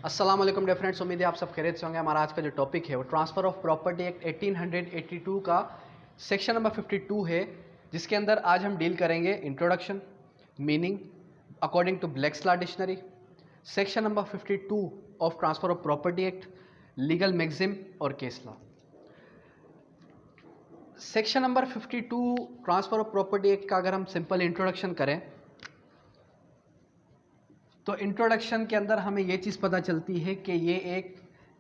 अस्सलाम वालेकुम dear friends, उम्मीद है आप सब खैरियत से होंगे। हमारा आज का जो टॉपिक है वो ट्रांसफ़र ऑफ प्रॉपर्टी एक्ट 1882 का सेक्शन नंबर 52 है, जिसके अंदर आज हम डील करेंगे introduction, meaning according to Black's law dictionary, section number 52 of transfer of property act, legal maxim और case law. Section number 52 transfer of property act का अगर हम सिंपल इंट्रोडक्शन करें तो इंट्रोडक्शन के अंदर हमें ये चीज़ पता चलती है कि ये एक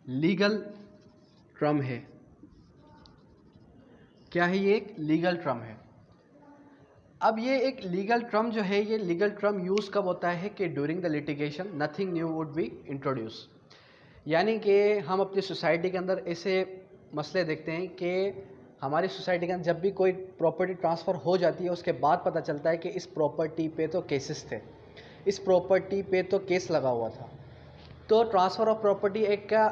लीगल टर्म है। क्या है? ये एक लीगल टर्म है। अब ये एक लीगल टर्म जो है, ये लीगल टर्म यूज़ कब होता है कि during the litigation nothing new would be introduce. यानी कि हम अपनी सोसाइटी के अंदर ऐसे मसले देखते हैं कि हमारी सोसाइटी के अंदर जब भी कोई प्रॉपर्टी ट्रांसफ़र हो जाती है उसके बाद पता चलता है कि इस प्रॉपर्टी पे तो केसेस थे, इस प्रॉपर्टी पे तो केस लगा हुआ था। तो ट्रांसफ़र ऑफ प्रॉपर्टी एक्ट का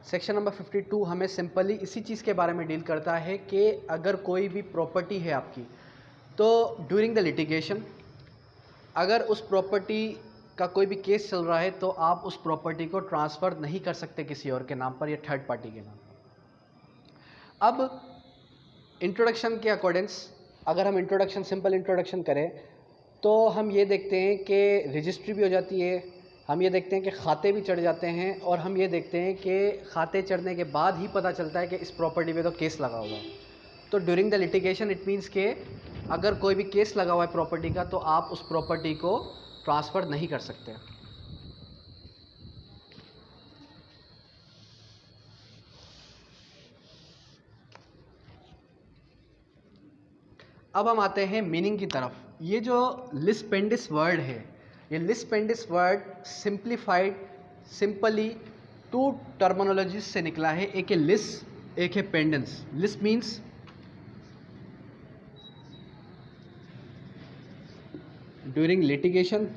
सेक्शन नंबर 52 हमें सिंपली इसी चीज़ के बारे में डील करता है कि अगर कोई भी प्रॉपर्टी है आपकी, तो ड्यूरिंग द लिटिगेशन अगर उस प्रॉपर्टी का कोई भी केस चल रहा है तो आप उस प्रॉपर्टी को ट्रांसफ़र नहीं कर सकते किसी और के नाम पर या थर्ड पार्टी के नाम पर। अब इंट्रोडक्शन के अकॉर्डिंग्स अगर हम इंट्रोडक्शन सिंपल इंट्रोडक्शन करें तो हम ये देखते हैं कि रजिस्ट्री भी हो जाती है, हम ये देखते हैं कि खाते भी चढ़ जाते हैं, और हम ये देखते हैं कि खाते चढ़ने के बाद ही पता चलता है कि इस प्रॉपर्टी पे तो केस लगा हुआ है। तो during the litigation it means के अगर कोई भी केस लगा हुआ है प्रॉपर्टी का तो आप उस प्रॉपर्टी को ट्रांसफ़र नहीं कर सकते। अब हम आते हैं मीनिंग की तरफ। ये जो लिस पेंडिस वर्ड है, ये lis pendens word simplified simply two terminologies से निकला है, एक है लिस, एक है pendens. Lis means during litigation,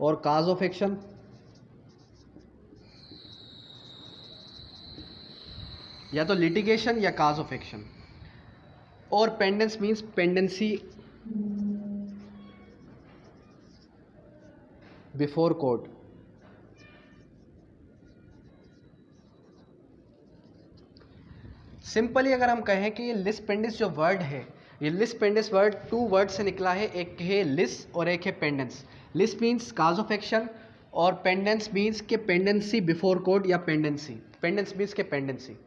और काज ऑफ एक्शन, या तो लिटिगेशन या काज ऑफ एक्शन, और pendens means pendency before court. Simply अगर हम कहें कि ये लिस पेंडिस जो वर्ड है, ये lis pendens word to word से निकला है, एक है लिस और एक है pendens. Lis means cause of action और पेंडेंस मीन्स के पेंडेंसी बिफोर कोर्ट या पेंडेंसी। पेंडेंस मीन्स के पेंडेंसी।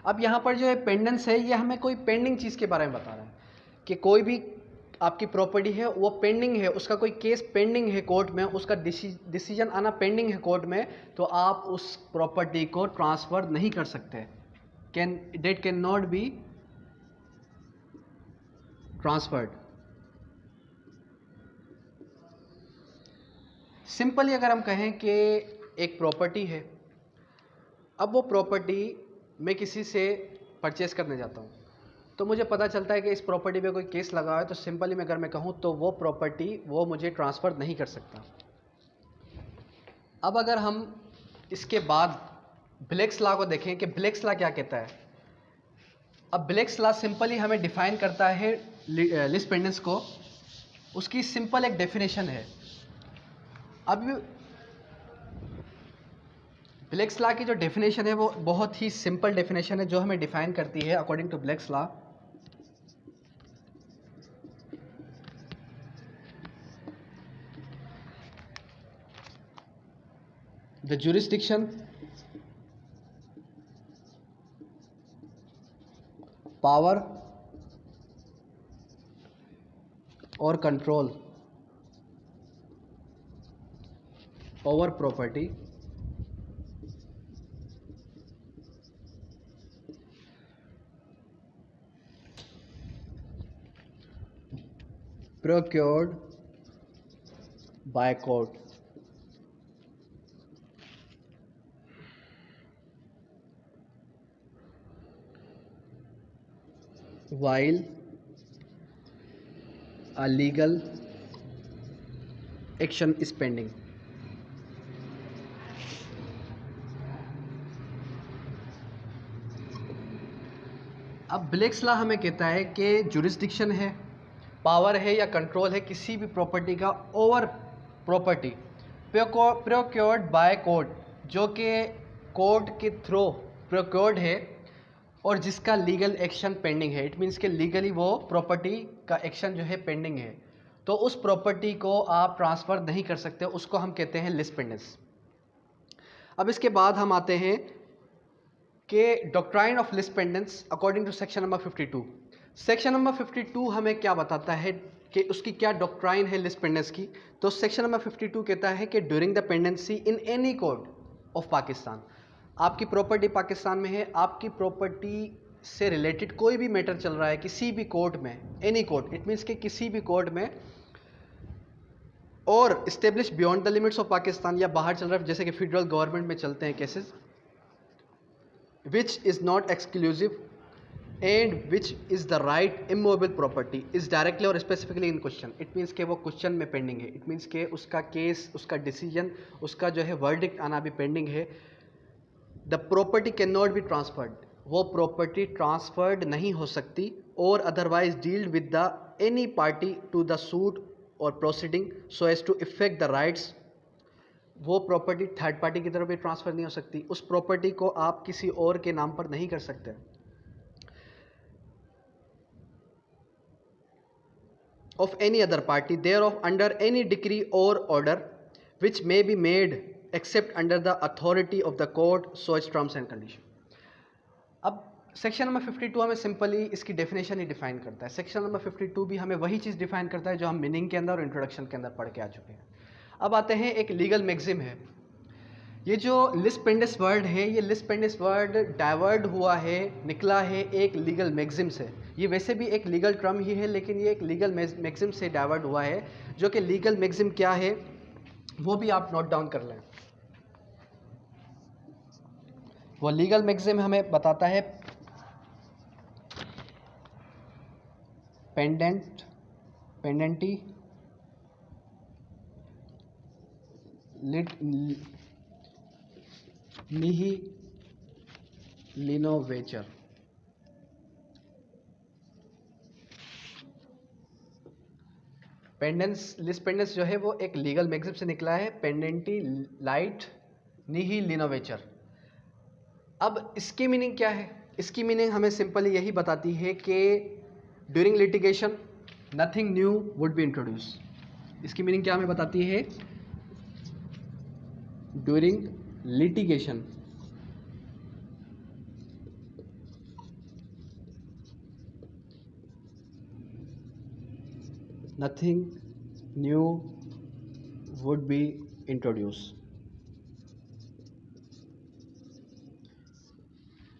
अब यहाँ पर जो है पेंडेंस है, ये हमें कोई पेंडिंग चीज़ के बारे में बता रहा है कि कोई भी आपकी प्रॉपर्टी है वो पेंडिंग है, उसका कोई केस पेंडिंग है कोर्ट में, उसका डिसीजन आना पेंडिंग है कोर्ट में, तो आप उस प्रॉपर्टी को ट्रांसफ़र नहीं कर सकते। That cannot be transferred। Simply अगर हम कहें कि एक प्रॉपर्टी है, अब वो प्रॉपर्टी मैं किसी से परचेस करने जाता हूँ, तो मुझे पता चलता है कि इस प्रॉपर्टी पे कोई केस लगा हुआ है, तो सिंपली मैं अगर मैं कहूँ तो वो प्रॉपर्टी वो मुझे ट्रांसफ़र नहीं कर सकता। अब अगर हम इसके बाद ब्लैक्स लॉ को देखें कि ब्लैक्स लॉ क्या कहता है। अब ब्लैक्स लॉ सिंपली हमें डिफ़ाइन करता है लिस पेंडेंस को, उसकी सिंपल एक डेफिनेशन है। अब ब्लैक्स लॉ की जो डेफिनेशन है वो बहुत ही सिंपल डेफिनेशन है, जो हमें डिफ़ाइन करती है according to Black's law. The jurisdiction power और control over property procured by court while a legal action is pending। अब ब्लैक्स लॉ हमें कहता है कि जुरिस्डिक्शन है, पावर है या कंट्रोल है किसी भी प्रॉपर्टी का over property procured by court, जो कि कोर्ट के थ्रू प्रोक्योर्ड है और जिसका लीगल एक्शन पेंडिंग है। इट मीन्स कि लीगली वो प्रॉपर्टी का एक्शन जो है पेंडिंग है, तो उस प्रॉपर्टी को आप ट्रांसफ़र नहीं कर सकते, उसको हम कहते हैं लिस पेंडेंस। अब इसके बाद हम आते हैं कि doctrine of lis pendens according to section number 52। Section number 52 हमें क्या बताता है कि उसकी क्या डॉक्ट्राइन है लिस पेंडेंस की। तो सेक्शन नंबर 52 कहता है कि during the pendency in any court of Pakistan, आपकी प्रॉपर्टी पाकिस्तान में है, आपकी प्रॉपर्टी से रिलेटेड कोई भी मैटर चल रहा है किसी भी कोर्ट में, एनी कोर्ट, इट मीन्स कि किसी भी कोर्ट में, और establish beyond the limits of Pakistan, या बाहर चल रहा है जैसे कि फेडरल गवर्नमेंट में चलते हैं cases, which is not exclusive and which is the right immovable property is directly और specifically in question. It means के वो क्वेश्चन में पेंडिंग है, इट मीन्स के उसका केस, उसका डिसीजन, उसका जो है वर्डिक्ट आना भी पेंडिंग है। The property can not be transferred, वो प्रॉपर्टी ट्रांसफर्ड नहीं हो सकती, और otherwise dealt with the any party to the suit और proceeding so as to effect the rights, वो प्रॉपर्टी थर्ड पार्टी की तरफ भी ट्रांसफ़र नहीं हो सकती, उस प्रॉपर्टी को आप किसी और के नाम पर नहीं कर सकते। of any other party thereof under any decree or order which may be made except under the authority of the court so its terms and condition। अब सेक्शन नंबर 52 हमें सिंपली इसकी डेफिनेशन ही डिफाइन करता है। Section number 52 भी हमें वही चीज़ define करता है जो हम मीनिंग के अंदर और इंट्रोडक्शन के अंदर पढ़ के आ चुके हैं। अब आते हैं एक लीगल मैक्सिम है। ये जो लिस पेंडेंस वर्ड है, ये लिस पेंडेंस वर्ड डाइवर्ट हुआ है, निकला है एक लीगल मैक्सिम से। ये वैसे भी एक लीगल टर्म ही है, लेकिन ये एक लीगल मैक्सिम से डाइवर्ट हुआ है, जो कि लीगल मैक्सिम क्या है वो भी आप नोट डाउन कर लें। वो लीगल मैक्सिम हमें बताता है पेंडेंटी निही लिनोवेचर। पेंडेंस, लिस पेंडेंस जो है वो एक लीगल मैक्सिम से निकला है, पेंडेंटी लाइट निही लिनोवेचर। अब इसकी मीनिंग क्या है? इसकी मीनिंग हमें सिंपली यही बताती है कि during litigation nothing new would be introduce. इसकी मीनिंग क्या हमें बताती है? During litigation nothing new would be introduce.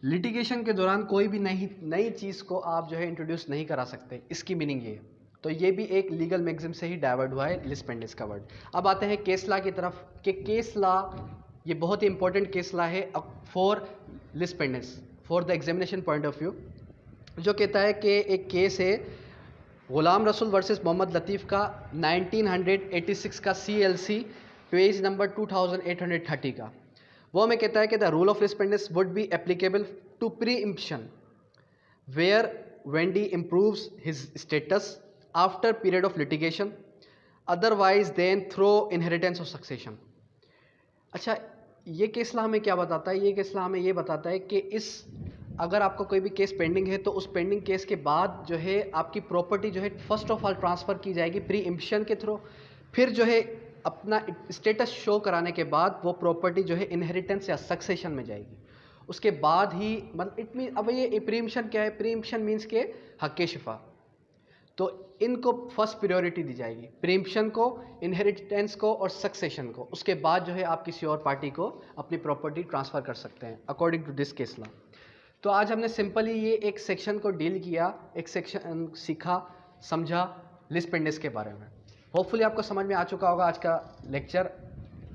Litigation के दौरान कोई भी नई चीज़ को आप जो है इंट्रोड्यूस नहीं करा सकते, इसकी मीनिंग ये है। तो ये भी एक लीगल मैक्सिम से ही डाइवर्ट हुआ है लिस पेंडेंस का वर्ड। अब आते हैं केस लॉ की तरफ कि केस लॉ ये बहुत ही इंपॉर्टेंट केस लॉ है for lis pendens, for the examination point of view, जो कहता है कि एक केस है गुलाम रसूल वर्सेस मोहम्मद लतीफ़ का 1986 का CLC पेज नंबर 2830 का। वो हमें कहता है कि the rule of lis pendens would be applicable to preemption where vendee improves his status after period of litigation otherwise than through inheritance of succession. अच्छा, ये केस लॉ हमें क्या बताता है? ये केस लॉ हमें ये बताता है कि अगर आपका कोई भी केस पेंडिंग है तो उस पेंडिंग केस के बाद जो है आपकी प्रॉपर्टी जो है फर्स्ट ऑफ ऑल ट्रांसफ़र की जाएगी प्री इम्प्शन के थ्रू, फिर जो है अपना स्टेटस शो कराने के बाद वो प्रॉपर्टी जो है इनहेरिटेंस या सक्सेशन में जाएगी। उसके बाद ही मतलब इट मीन, अब ये प्री इम्प्शन क्या है? प्री इम्प्शन मीन्स के हक़ शिफा, तो इनको फर्स्ट प्रायोरिटी दी जाएगी, प्री इम्प्शन को, इनहेरिटेंस को और सक्सेशन को। उसके बाद जो है आप किसी और पार्टी को अपनी प्रॉपर्टी ट्रांसफ़र कर सकते हैं according to this case law. तो आज हमने सिंपली ये एक सेक्शन को डील किया, एक सेक्शन सीखा, समझा लिस पेंडेंस के बारे में। होपफुली आपको समझ में आ चुका होगा आज का लेक्चर।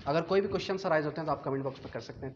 अगर कोई भी क्वेश्चन अराइज होते हैं तो आप कमेंट बॉक्स में कर सकते हैं।